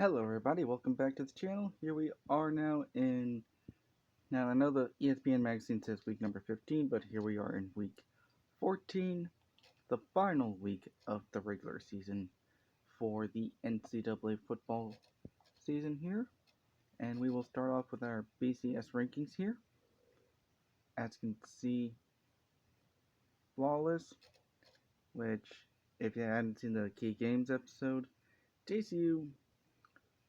Hello everybody, welcome back to the channel. Here we are now I know the ESPN magazine says week number 15, but here we are in week 14, the final week of the regular season for the NCAA football season here. And we will start off with our BCS rankings here. As you can see, flawless, which if you hadn't seen the key games episode, TCU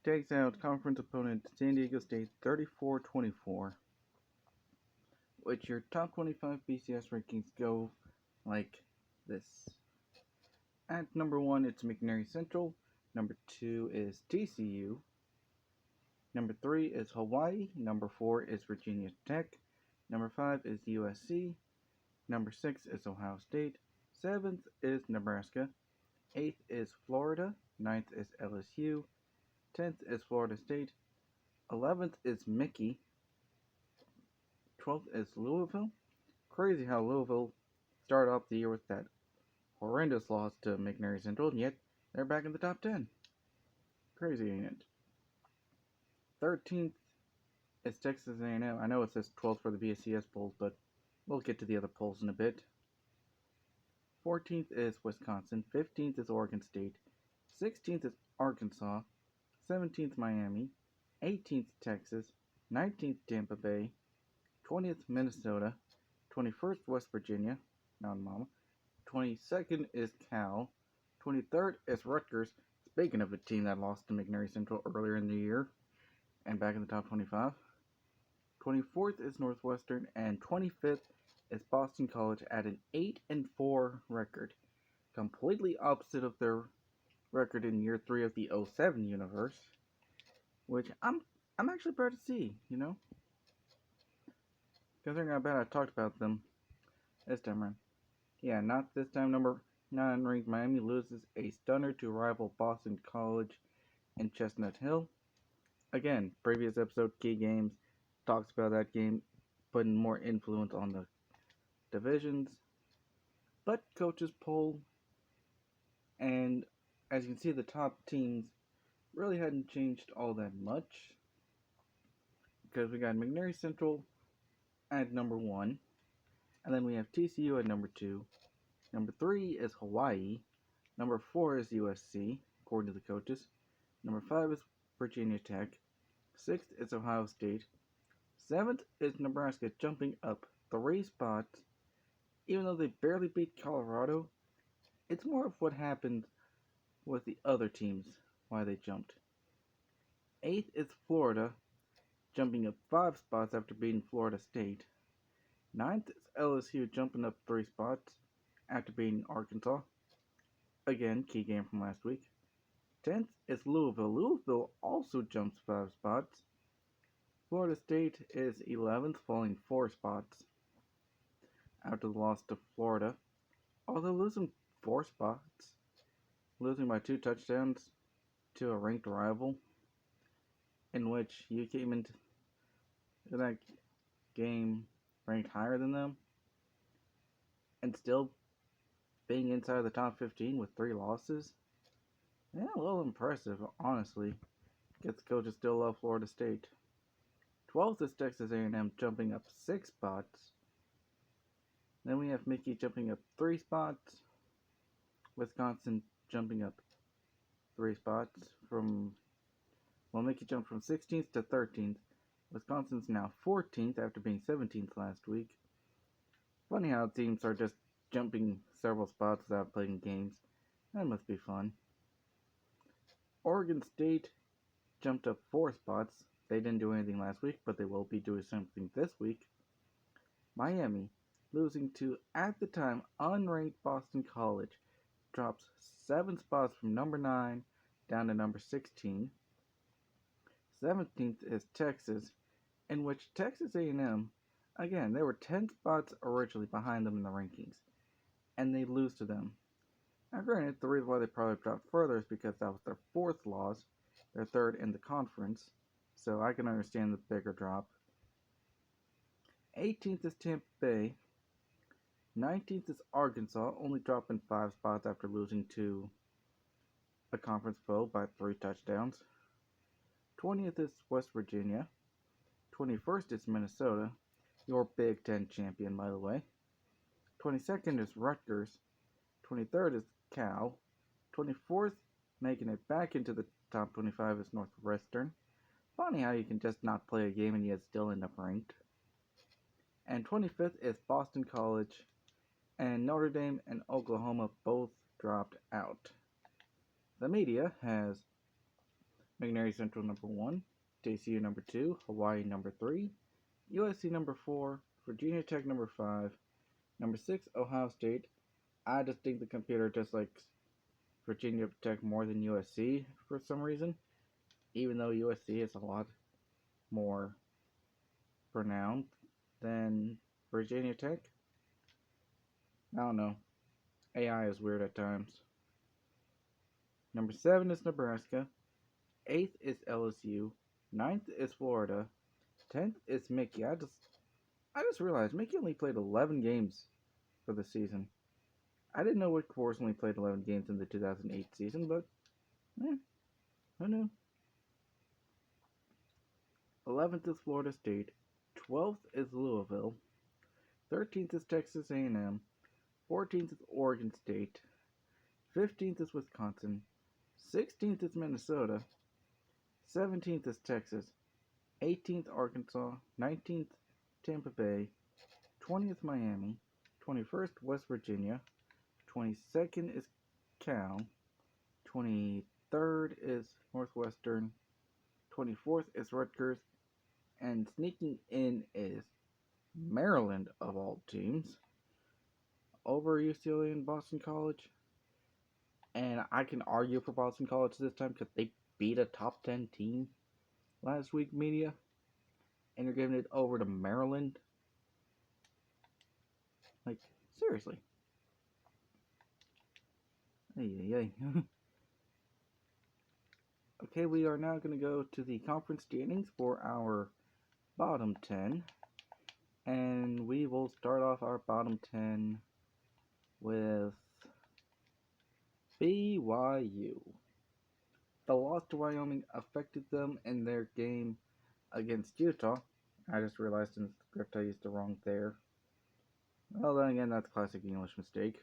takes out conference opponent San Diego State 34-24. Which your top 25 BCS rankings go like this. At number 1, it's McNary Central. Number 2 is TCU. Number 3 is Hawaii. Number 4 is Virginia Tech. Number 5 is USC. Number 6 is Ohio State. 7th is Nebraska. 8th is Florida. 9th is LSU. 10th is Florida State. 11th is Mickey. 12th is Louisville. Crazy how Louisville started off the year with that horrendous loss to McNary Central, and yet they're back in the top 10. Crazy, ain't it? 13th is Texas A&M. I know it says 12th for the BCS polls, but we'll get to the other polls in a bit. 14th is Wisconsin. 15th is Oregon State. 16th is Arkansas. 17th Miami. 18th Texas. 19th Tampa Bay. 20th Minnesota. 21st West Virginia. Mountain Mama. 22nd is Cal. 23rd is Rutgers. Speaking of a team that lost to McNary Central earlier in the year and back in the top 25. 24th is Northwestern, and 25th is Boston College at an 8-4 record. Completely opposite of their record in year 3 of the 07 universe, which I'm actually proud to see, considering how bad I talked about them this time around. Yeah, not this time. Number 9 ranked Miami loses a stunner to rival Boston College in Chestnut Hill. Again, previous episode, Key Games, talks about that game putting more influence on the divisions. But coaches poll, and as you can see, the top teams really hadn't changed all that much, because we got McNary Central at number 1, and then we have TCU at number 2. Number 3 is Hawaii. Number 4 is USC, according to the coaches. Number 5 is Virginia Tech. 6th is Ohio State. 7th is Nebraska, jumping up 3 spots. Even though they barely beat Colorado, it's more of what happened with the other teams, why they jumped. 8th is Florida, jumping up 5 spots after beating Florida State. 9th is LSU, jumping up 3 spots after beating Arkansas. Again, key game from last week. 10th is Louisville. Louisville also jumps 5 spots. Florida State is 11th, falling 4 spots after the loss to Florida. Although losing 4 spots, losing by 2 touchdowns to a ranked rival, in which you came into that game ranked higher than them, and still being inside the top 15 with 3 losses. Yeah, a little impressive, honestly. Guess the coaches still love Florida State. 12th is Texas A&M, jumping up 6 spots. Then we have Mickey jumping up 3 spots. Wisconsin jumping up 3 spots Mickey jumped from 16th to 13th. Wisconsin's now 14th after being 17th last week. Funny how teams are just jumping several spots without playing games. That must be fun. Oregon State jumped up 4 spots. They didn't do anything last week, but they will be doing something this week. Miami, losing to, at the time, unranked Boston College, drops 7 spots from number 9 down to number 16. 17th is Texas, in which Texas A&M, again, they were 10 spots originally behind them in the rankings, and they lose to them. Now granted, the reason why they probably dropped further is because that was their 4th loss, their 3rd in the conference, so I can understand the bigger drop. 18th is Tampa Bay. 19th is Arkansas, only dropping 5 spots after losing to a conference foe by 3 touchdowns. 20th is West Virginia. 21st is Minnesota, your Big Ten champion, by the way. 22nd is Rutgers. 23rd is Cal. 24th, making it back into the top 25, is Northwestern. Funny how you can just not play a game and yet still end up ranked. And 25th is Boston College. And Notre Dame and Oklahoma both dropped out. The media has McNary Central number 1, JCU number 2, Hawaii number 3, USC number 4, Virginia Tech number 5, number 6, Ohio State. I just think the computer just likes Virginia Tech more than USC for some reason, even though USC is a lot more pronounced than Virginia Tech. I don't know. AI is weird at times. Number 7 is Nebraska. 8th is LSU. 9th is Florida. 10th is Mickey. I just realized Mickey only played 11 games for the season. I didn't know Wake Forest only played 11 games in the 2008 season, but who knew? 11th is Florida State. 12th is Louisville. 13th is Texas A&M. 14th is Oregon State. 15th is Wisconsin. 16th is Minnesota. 17th is Texas. 18th Arkansas. 19th Tampa Bay. 20th Miami. 21st West Virginia. 22nd is Cal. 23rd is Northwestern. 24th is Rutgers. And sneaking in is Maryland, of all teams, over UCLA and Boston College. And I can argue for Boston College this time because they beat a top 10 team last week, media. And you're giving it over to Maryland? Like, seriously. Ay. Okay, we are now going to go to the conference standings for our bottom 10. And we will start off our bottom 10 with BYU. The loss to Wyoming affected them in their game against Utah. I just realized in the script I used the wrong there. Well, then again, that's a classic English mistake.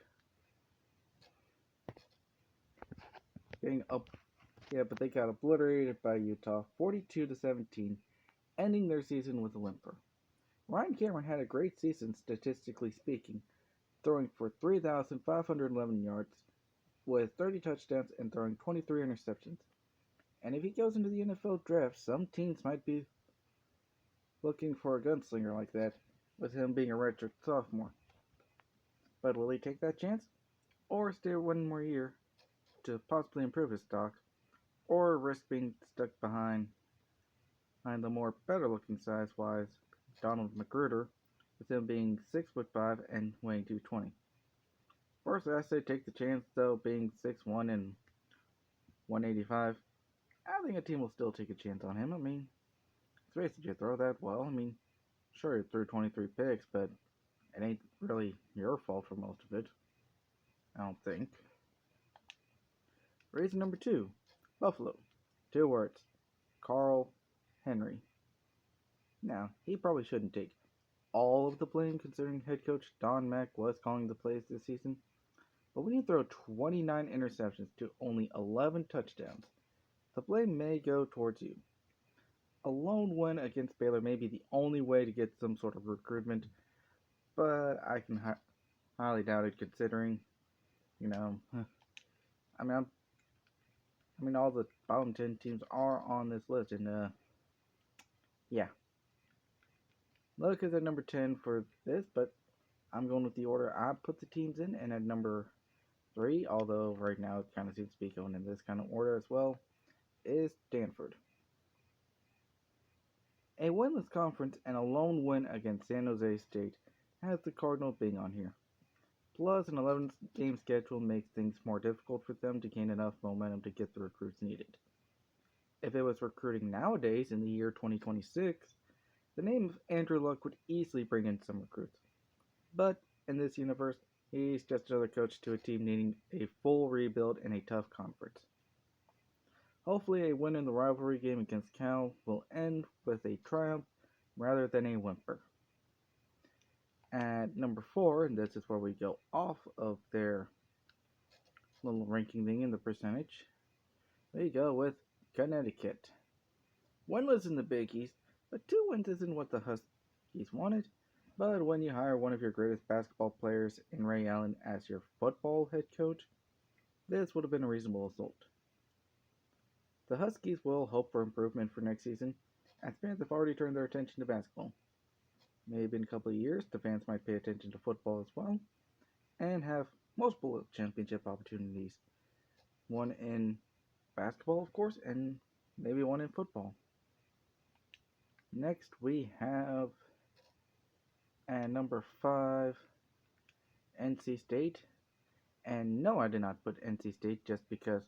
But they got obliterated by Utah, 42-17, ending their season with a whimper. Ryan Cameron had a great season statistically speaking, throwing for 3,511 yards with 30 touchdowns and throwing 23 interceptions. And if he goes into the NFL draft, some teams might be looking for a gunslinger like that, with him being a redshirt sophomore. But will he take that chance? Or stay one more year to possibly improve his stock? Or risk being stuck behind the more better-looking size-wise Donald Magruder, with him being 6'5" and weighing 220. Personally, I say take the chance, though, being 6'1" and 185. I think a team will still take a chance on him. I mean, let's face it, you throw that well. I mean, sure, you threw 23 picks, but it ain't really your fault for most of it. I don't think. Reason number 2. Buffalo. 2 words. Carl Henry. Now, he probably shouldn't take all of the blame considering head coach Don Mack was calling the plays this season. But when you throw 29 interceptions to only 11 touchdowns, the blame may go towards you. A lone win against Baylor may be the only way to get some sort of recruitment, but I can highly doubt it considering, all the bottom 10 teams are on this list, and, yeah. Look at number 10 for this, but I'm going with the order I put the teams in, and at number 3, although right now it kind of seems to be going in this kind of order as well, is Stanford. A winless conference and a lone win against San Jose State has the Cardinals being on here. Plus, an 11-game schedule makes things more difficult for them to gain enough momentum to get the recruits needed. If it was recruiting nowadays in the year 2026, the name of Andrew Luck would easily bring in some recruits. But in this universe, he's just another coach to a team needing a full rebuild in a tough conference. Hopefully, a win in the rivalry game against Cal will end with a triumph rather than a whimper. At number 4, and this is where we go off of their little ranking thing in the percentage, we go with Connecticut. Winless in the Big East, but 2 wins isn't what the Huskies wanted. But when you hire one of your greatest basketball players in Ray Allen as your football head coach, this would have been a reasonable result. The Huskies will hope for improvement for next season, as fans have already turned their attention to basketball. Maybe in a couple of years, the fans might pay attention to football as well, and have multiple championship opportunities. One in basketball, of course, and maybe one in football. Next, we have at number 5, NC State. And no, I did not put NC State just because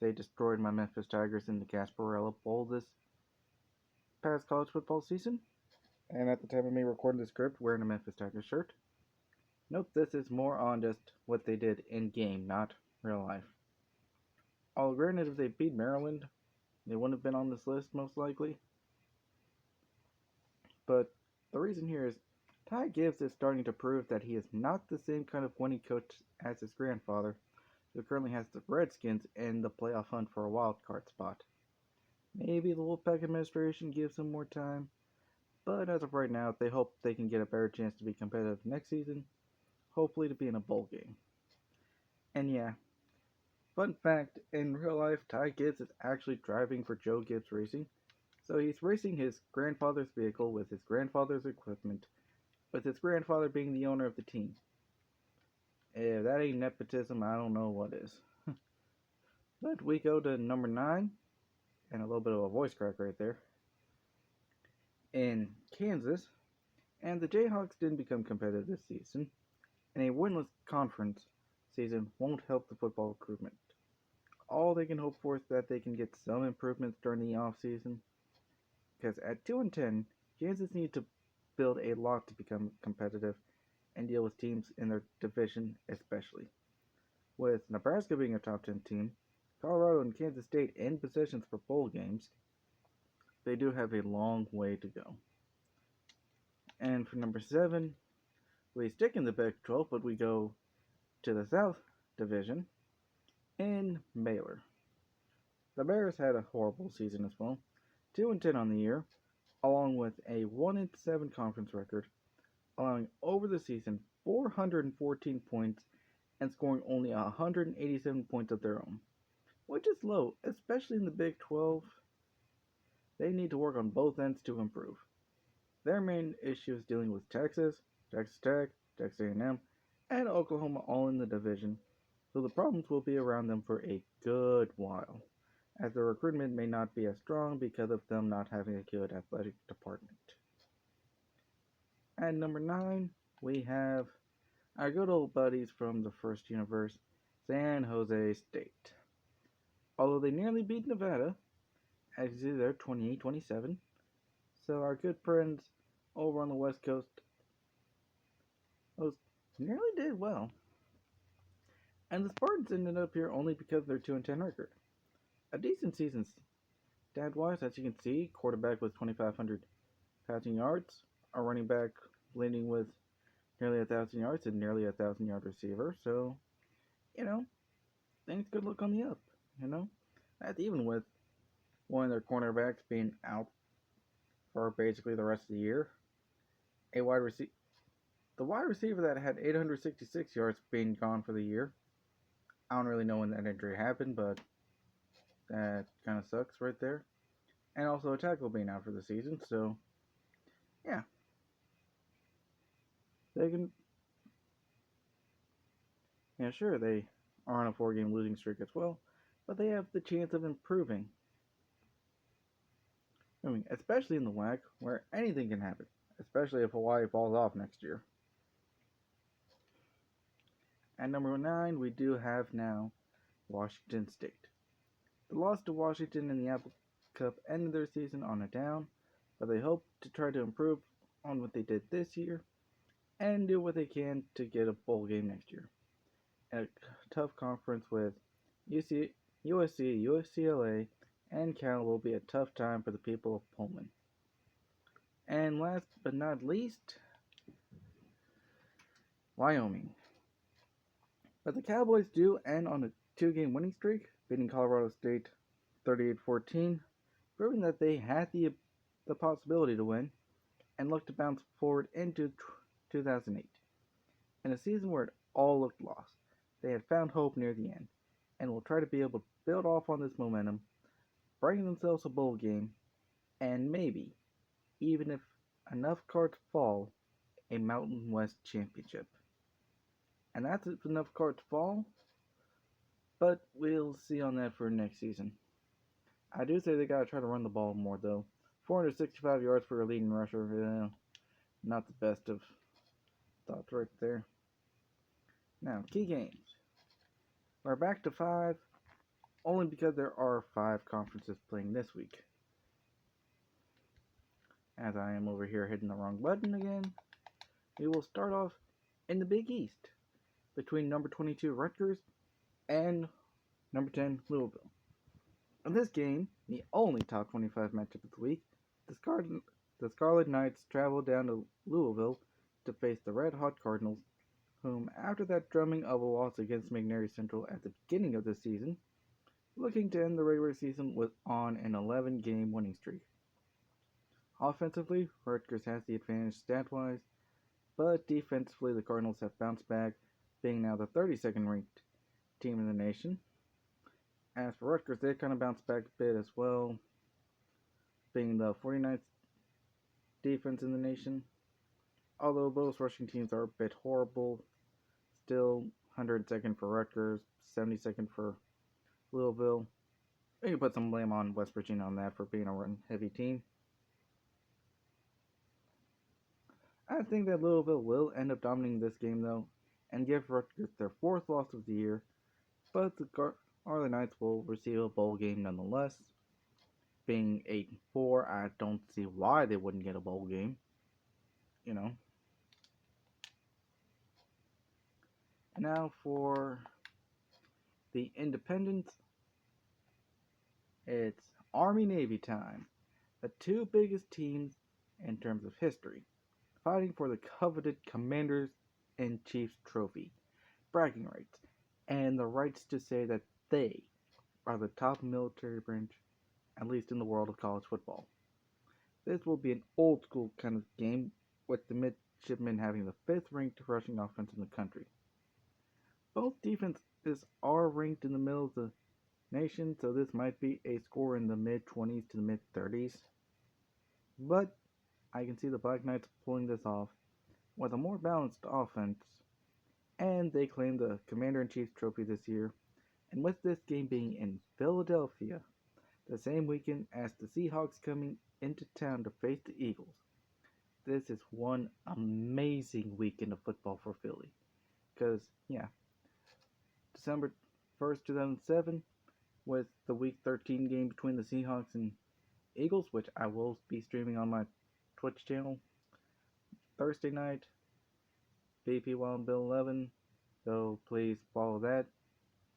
they destroyed my Memphis Tigers in the Gasparilla Bowl this past college football season. And at the time of me recording the script, wearing a Memphis Tigers shirt. Nope, this is more on just what they did in game, not real life. Although granted, if they beat Maryland, they wouldn't have been on this list most likely. But the reason here is Ty Gibbs is starting to prove that he is not the same kind of winning coach as his grandfather, who currently has the Redskins in the playoff hunt for a wild card spot. Maybe the Wolfpack administration gives him more time, but as of right now, they hope they can get a better chance to be competitive next season, hopefully to be in a bowl game. And yeah, fun fact, in real life, Ty Gibbs is actually driving for Joe Gibbs Racing, so he's racing his grandfather's vehicle with his grandfather's equipment, with his grandfather being the owner of the team. If that ain't nepotism, I don't know what is. But we go to number 9, and a little bit of a voice crack right there, in Kansas, and the Jayhawks didn't become competitive this season, and a winless conference season won't help the football recruitment. All they can hope for is that they can get some improvements during the offseason, because at 2-10, Kansas needs to build a lot to become competitive and deal with teams in their division especially. With Nebraska being a top 10 team, Colorado and Kansas State in positions for bowl games, they do have a long way to go. And for number 7, we stick in the Big 12, but we go to the South Division in Baylor. The Bears had a horrible season as well, 2-10 on the year, along with a 1-7 conference record, allowing over the season 414 points and scoring only 187 points of their own, which is low, especially in the Big 12. They need to work on both ends to improve. Their main issue is dealing with Texas, Texas Tech, Texas A&M, and Oklahoma all in the division, so the problems will be around them for a good while, as their recruitment may not be as strong because of them not having a good athletic department. At number 9, we have our good old buddies from the first universe, San Jose State. Although they nearly beat Nevada, as you see there, 28-27, so our good friends over on the West Coast nearly did well. And the Spartans ended up here only because of their 2-10 record. A decent season stat-wise, as you can see, quarterback with 2,500 passing yards, a running back leading with nearly 1,000 yards and nearly 1,000-yard receiver. So, things could look on the up. That's even with one of their cornerbacks being out for basically the rest of the year. The wide receiver that had 866 yards being gone for the year. I don't really know when that injury happened, but that kind of sucks right there. And also a tackle being out for the season, so yeah. They can... Yeah, sure, they are on a 4-game losing streak as well, but they have the chance of improving. Especially in the WAC, where anything can happen, especially if Hawaii falls off next year. At number 9, we do have now Washington State. The loss to Washington in the Apple Cup ended their season on a down, but they hope to try to improve on what they did this year and do what they can to get a bowl game next year. A tough conference with USC, UCLA, and Cal will be a tough time for the people of Pullman. And last but not least, Wyoming. But the Cowboys do end on a 2-game winning streak, beating Colorado State 38-14, proving that they had the possibility to win and looked to bounce forward into 2008. In a season where it all looked lost, they had found hope near the end and will try to be able to build off on this momentum, bring themselves a bowl game, and maybe, even if enough cards fall, a Mountain West championship. And that's if enough cards fall, but we'll see on that for next season. I do say they gotta try to run the ball more though. 465 yards for a leading rusher, not the best of thoughts right there. Now, key games. We're back to 5, only because there are 5 conferences playing this week. As I am over here hitting the wrong button again, we will start off in the Big East between number 22 Rutgers and number 10 Louisville. In this game, the only top 25 matchup of the week, the Scarlet Knights travel down to Louisville to face the Red Hot Cardinals, whom, after that drumming of a loss against McNary Central at the beginning of the season, looking to end the regular season with on an 11-game winning streak. Offensively, Rutgers has the advantage stat-wise, but defensively the Cardinals have bounced back, being now the 32nd ranked team in the nation. As for Rutgers, they kind of bounced back a bit as well, being the 49th defense in the nation. Although both rushing teams are a bit horrible, still 102nd for Rutgers, 72nd for Louisville. We can put some blame on West Virginia on that for being a run-heavy team. I think that Louisville will end up dominating this game though, and give Rutgers their 4th loss of the year, but the Scarlet Knights will receive a bowl game nonetheless. Being 8-4, I don't see why they wouldn't get a bowl game. Now for the Independents, it's Army-Navy time. The 2 biggest teams in terms of history, fighting for the coveted Commanders-in-Chiefs trophy, bragging rights, and the rights to say that they are the top military branch, at least in the world of college football. This will be an old school kind of game, with the midshipmen having the 5th ranked rushing offense in the country. Both defenses are ranked in the middle of the nation, so this might be a score in the mid-20s to the mid-30s. But I can see the Black Knights pulling this off with a more balanced offense, and they claim the Commander-in-Chief's trophy this year, and with this game being in Philadelphia, the same weekend as the Seahawks coming into town to face the Eagles. This is one amazing weekend of football for Philly. Because, December 1st, 2007, with the Week 13 game between the Seahawks and Eagles, which I will be streaming on my Twitch channel. Thursday night, BP Wild Bill 11, so please follow that.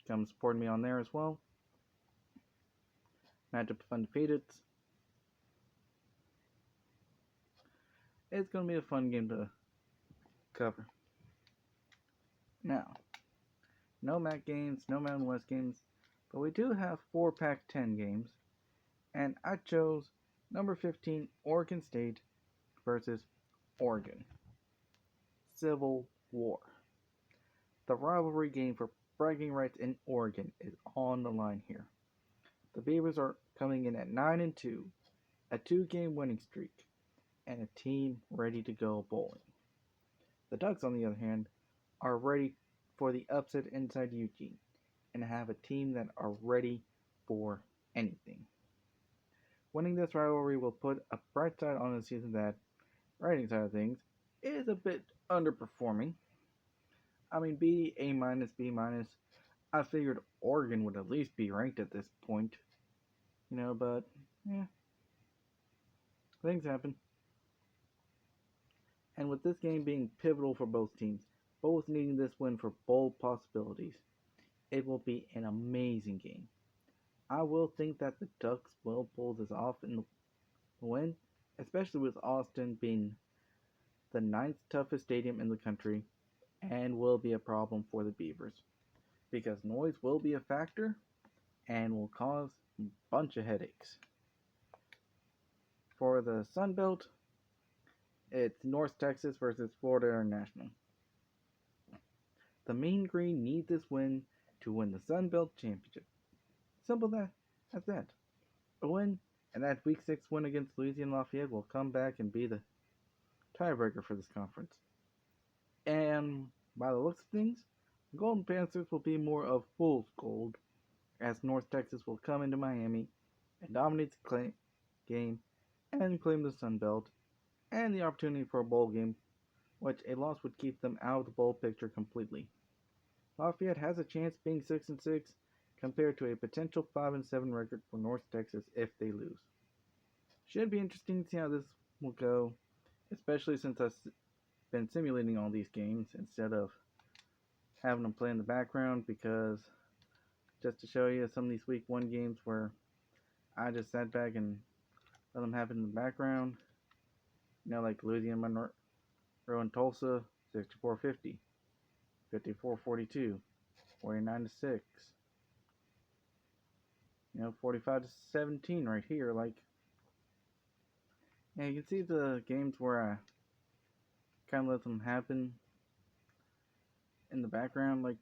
Come support me on there as well. Matchup of undefeated. It's going to be a fun game to cover. Now, no MAC games, no Mountain West games, but we do have 4 Pac-10 games, and I chose number 15 Oregon State versus Oregon. Civil War. The rivalry game for bragging rights in Oregon is on the line here. The Beavers are coming in at 9-2, a 2-game winning streak, and a team ready to go bowling. The Ducks, on the other hand, are ready for the upset inside Eugene, and have a team that are ready for anything. Winning this rivalry will put a bright side on a season that, writing side of things, is a bit underperforming. I mean, B, A-, B-. I figured Oregon would at least be ranked at this point. But, things happen. And with this game being pivotal for both teams, both needing this win for bold possibilities, it will be an amazing game. I will think that the Ducks will pull this off in the win, especially with Austin being the ninth toughest stadium in the country and will be a problem for the Beavers because noise will be a factor and will cause a bunch of headaches. For the Sun Belt, it's North Texas versus Florida International. The Mean Green need this win to win the Sun Belt Championship. Simple as that. A win, and that Week 6 win against Louisiana Lafayette will come back and be the tiebreaker for this conference. And by the looks of things, the Golden Panthers will be more of fool's gold, as North Texas will come into Miami and dominate the game and claim the Sun Belt and the opportunity for a bowl game, which a loss would keep them out of the bowl picture completely. Lafayette has a chance being 6-6 compared to a potential 5-7 record for North Texas if they lose. Should be interesting to see how this will go, especially since I've been simulating all these games instead of having them play in the background, because just to show you some of these week 1 games where I just sat back and let them happen in the background, like Louisiana Monroe and Tulsa, 64-50, 54-42, 49-6, 45-17 right here. You can see the games where I kind of let them happen in the background. Like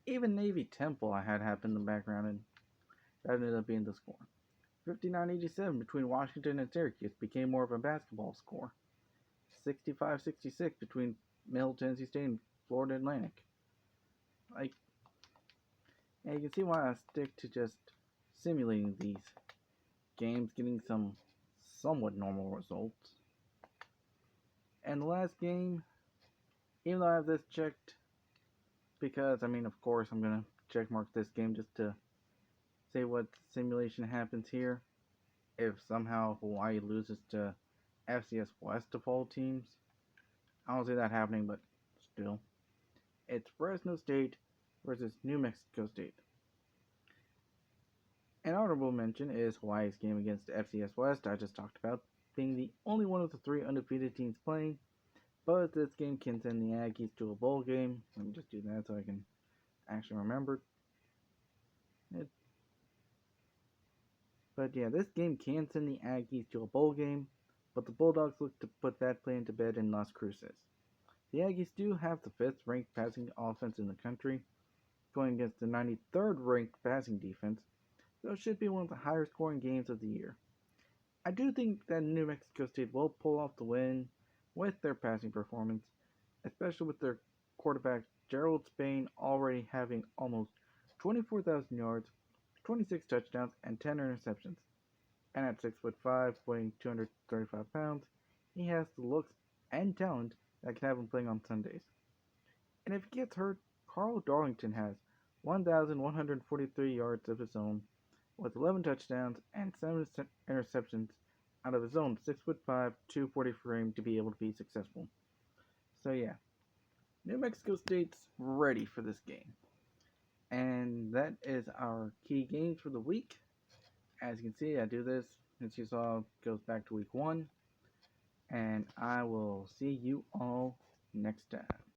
even Navy Temple, I had happen in the background, and that ended up being the score. 59-87 between Washington and Syracuse became more of a basketball score. 65-66 between Middle Tennessee State and Florida Atlantic. You can see why I stick to just simulating these games, getting some somewhat normal results. And the last game, even though I have this checked, because of course I'm gonna check mark this game just to say what simulation happens here. If somehow Hawaii loses to FCS West of all teams, I don't see that happening, but still. It's Fresno State versus New Mexico State. An honorable mention is Hawaii's game against FCS West, I just talked about, being the only one of the 3 undefeated teams playing, but this game can send the Aggies to a bowl game. Let me just do that so I can actually remember it. But yeah, this game can send the Aggies to a bowl game, but the Bulldogs look to put that plan to bed in Las Cruces. The Aggies do have the 5th ranked passing offense in the country, going against the 93rd ranked passing defense, so it should be one of the higher scoring games of the year. I do think that New Mexico State will pull off the win with their passing performance, especially with their quarterback Gerald Spain already having almost 24,000 yards, 26 touchdowns, and 10 interceptions. And at 6'5", weighing 235 pounds, he has the looks and talent that can have him playing on Sundays. And if he gets hurt, Carl Darlington has 1,143 yards of his own, with 11 touchdowns and 7 interceptions out of his own 6'5", 240 frame to be able to be successful. So yeah, New Mexico State's ready for this game. And that is our key games for the week. As you can see, I do this, as you saw, goes back to week 1. And I will see you all next time.